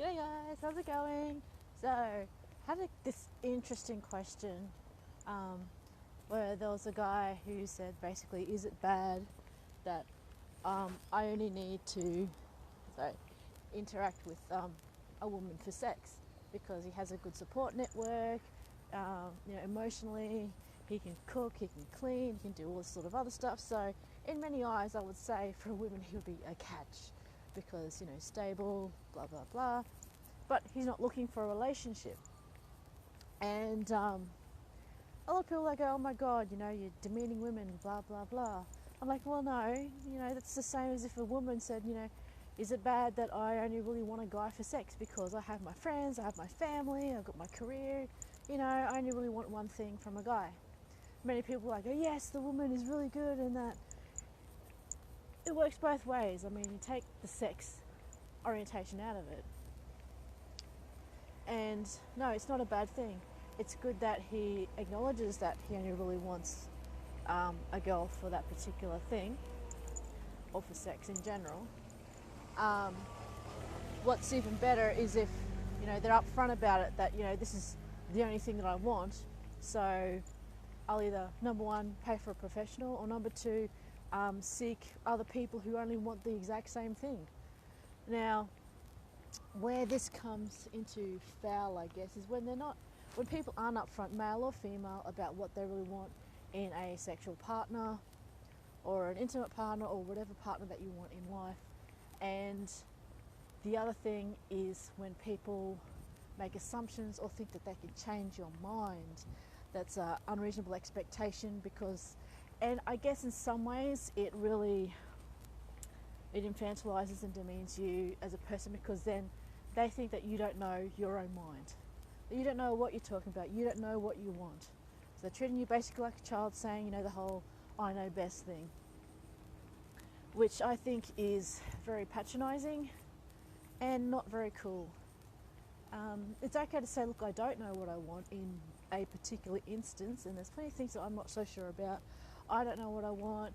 G'day guys, how's it going? So, had this interesting question where there was a guy who said basically, is it bad that I only need to interact with a woman for sex because he has a good support network, emotionally, he can cook, he can clean, he can do all this sort of other stuff. So, in many eyes, I would say for women he would be a catch because, stable, blah, blah, blah. But he's not looking for a relationship. And a lot of people go, oh my God, you're demeaning women, blah, blah, blah. I'm like, well, no, that's the same as if a woman said, is it bad that I only really want a guy for sex because I have my friends, I have my family, I've got my career, I only really want one thing from a guy. Many people go, yes, the woman is really good and that. It works both ways. I mean, you take the sex orientation out of it. And no, it's not a bad thing. It's good that he acknowledges that he only really wants a girl for that particular thing, or for sex in general. What's even better is if they're upfront about it, that this is the only thing that I want. So I'll either, number one, pay for a professional, or number two, seek other people who only want the exact same thing. Now, where this comes into foul, I guess, is when people aren't upfront, male or female, about what they really want in a sexual partner or an intimate partner or whatever partner that you want in life. And the other thing is when people make assumptions or think that they can change your mind. That's an unreasonable expectation and I guess in some ways it infantilizes and demeans you as a person, because then they think that you don't know your own mind, that you don't know what you're talking about, you don't know what you want. So they're treating you basically like a child, saying, the whole I know best thing, which I think is very patronizing and not very cool. It's okay to say, look, I don't know what I want in a particular instance, and there's plenty of things that I'm not so sure about. I don't know what I want.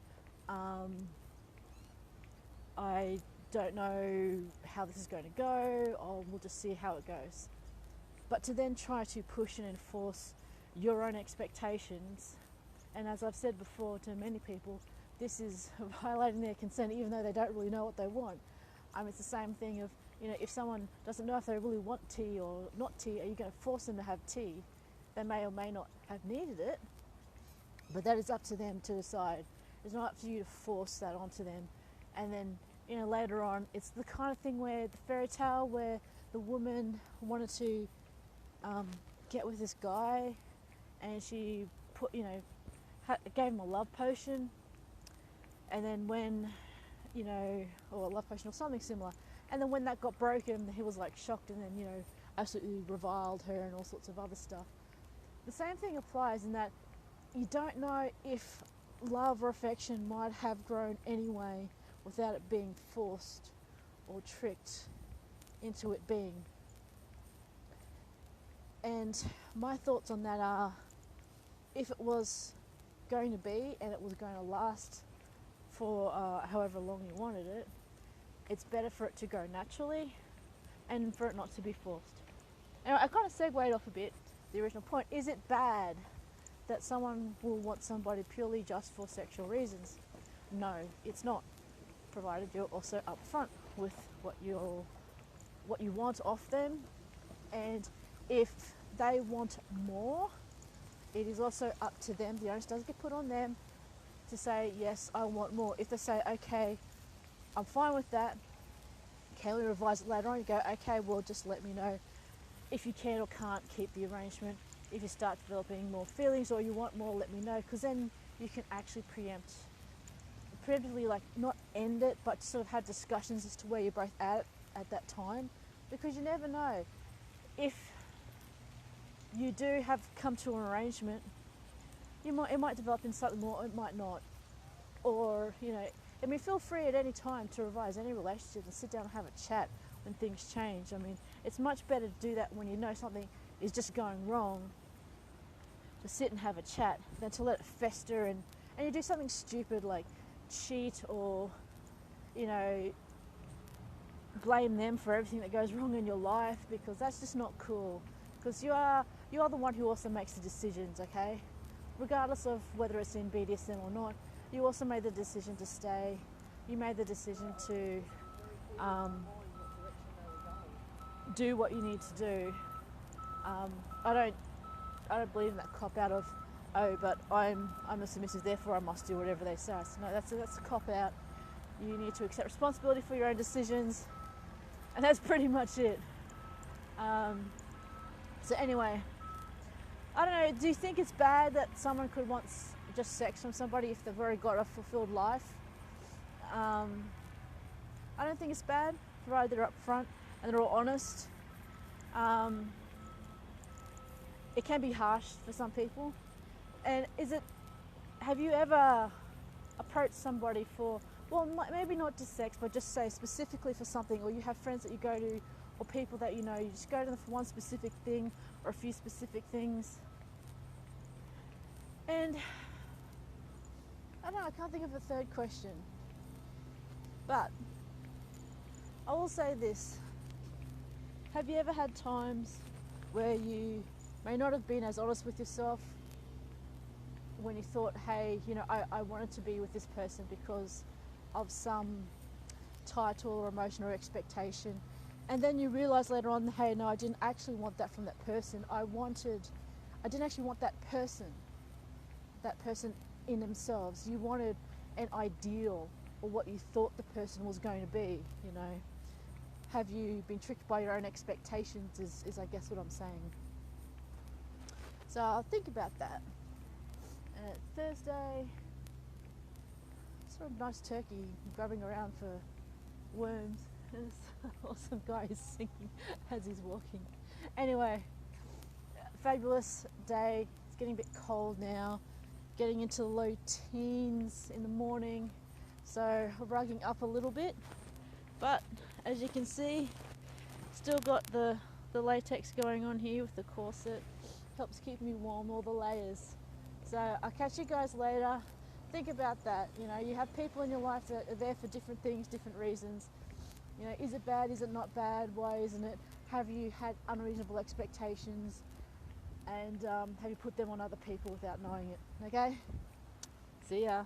I don't know how this is going to go, or we'll just see how it goes. But to then try to push and enforce your own expectations, and as I've said before to many people, this is violating their consent even though they don't really know what they want. It's the same thing of, if someone doesn't know if they really want tea or not tea, are you going to force them to have tea? They may or may not have needed it, but that is up to them to decide. It's not up to you to force that onto them. And then, later on, it's the kind of thing where the fairy tale where the woman wanted to get with this guy, and she gave him a love potion, and then when, or a love potion or something similar, and then when that got broken, he was shocked, and then, absolutely reviled her and all sorts of other stuff. The same thing applies in that you don't know if love or affection might have grown anyway without it being forced or tricked into it being. And my thoughts on that are, if it was going to be and it was going to last for however long you wanted it, it's better for it to go naturally and for it not to be forced. Anyway, I kind of segued off a bit. The original point, is it bad that someone will want somebody purely just for sexual reasons? No, it's not, provided you're also upfront with what you want off them. And if they want more, it is also up to them. The onus does get put on them to say, yes, I want more. If they say, okay, I'm fine with that, can we revise it later on? You go, okay, well, just let me know if you can or can't keep the arrangement. If you start developing more feelings or you want more, let me know, because then you can actually preemptively, not end it, but sort of have discussions as to where you're both at that time, because you never know. If you do have come to an arrangement, it might develop into something more, it might not. Or, feel free at any time to revise any relationship and sit down and have a chat when things change. It's much better to do that when you know something is just going wrong, to sit and have a chat, than to let it fester and you do something stupid like cheat or, blame them for everything that goes wrong in your life, because that's just not cool. Because you are the one who also makes the decisions, okay? Regardless of whether it's in BDSM or not, you also made the decision to stay. You made the decision to do what you need to do. I don't believe in that cop out of, oh, but I'm a submissive, therefore I must do whatever they say. So no, that's a cop out. You need to accept responsibility for your own decisions, and that's pretty much it. So anyway, I don't know, do you think it's bad that someone could want just sex from somebody if they've already got a fulfilled life? I don't think it's bad, provided they're upfront and they're all honest. It can be harsh for some people. And have you ever approached somebody for, well, maybe not just sex, but just say specifically for something, or you have friends that you go to, or people that you know, you just go to them for one specific thing, or a few specific things. And I don't know, I can't think of a third question. But I will say this. Have you ever had times where you may not have been as honest with yourself when you thought, hey, you know, I wanted to be with this person because of some title or emotion or expectation, and then you realize later on, hey, no, I didn't actually want that from that person. I didn't actually want that person in themselves. You wanted an ideal, or what you thought the person was going to be, you know. Have you been tricked by your own expectations is I guess what I'm saying. So I'll think about that. And it's Thursday. Sort of nice turkey grubbing around for worms. And this awesome guy is singing as he's walking. Anyway, fabulous day. It's getting a bit cold now. Getting into the low teens in the morning. So rugging up a little bit. But as you can see, still got the latex going on here with the corset. Helps keep me warm, all the layers. So I'll catch you guys later. Think about that. You know, you have people in your life that are there for different things, different reasons. You know, is it bad? Is it not bad? Why isn't it? Have you had unreasonable expectations? And have you put them on other people without knowing it? Okay? See ya.